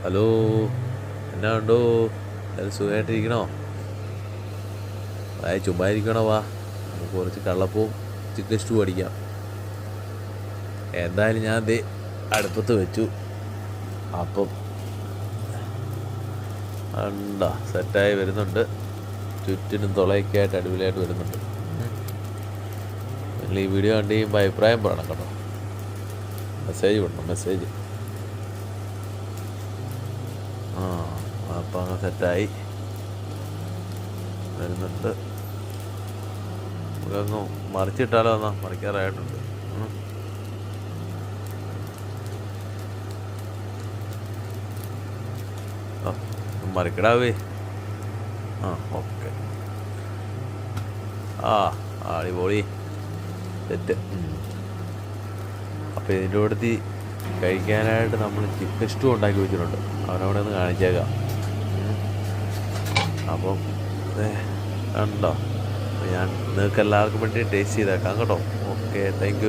Hello, എന്നാ ഉണ്ടോ? എല്ലാവരും സുഖമായിട്ടിരിക്കണോ? ചുമ്മാ ഇരിക്കണോ? വാ, നമുക്ക് കുറച്ച് കള്ളപ്പവും ചിക്കൻ സ്റ്റൂ അടിക്കാം. എന്തായാലും ഞാൻ ദേ അടുപ്പത്ത് വെച്ചു. അപ്പം ഉണ്ടോ, സെറ്റായി വരുന്നുണ്ട്. ചുറ്റിനും തുളയൊക്കെ ആയിട്ട് അടിപൊളിയായിട്ട് വരുന്നുണ്ട്. നിങ്ങൾ ഈ വീഡിയോ കണ്ട് കഴിയുമ്പോൾ അഭിപ്രായം പറയണം കേട്ടോ. മെസ്സേജ് വിടണം, മെസ്സേജ്. അപ്പം അങ്ങ് സെറ്റായി വരുന്നുണ്ട്. നമുക്കങ്ങ് മറിച്ചിട്ടാലോ? എന്നാ മറിക്കാറായിട്ടുണ്ട്. മറിക്കടാവേ. ഓക്കെ. അടിപൊളി സെറ്റ്. അപ്പോൾ ഇതിൻ്റെ കൂടത്തി കഴിക്കാനായിട്ട് നമ്മൾ ചിക്കൻ സ്റ്റൂ ഉണ്ടാക്കി വെച്ചിട്ടുണ്ട്. അവനവിടെ ഒന്ന് കാണിച്ചേക്കാം. അപ്പം കണ്ടോ, ഞാൻ നിങ്ങൾക്ക് എല്ലാവർക്കും വേണ്ടി ടേസ്റ്റ് ചെയ്തേക്കാം കേട്ടോ. Okay, thank you.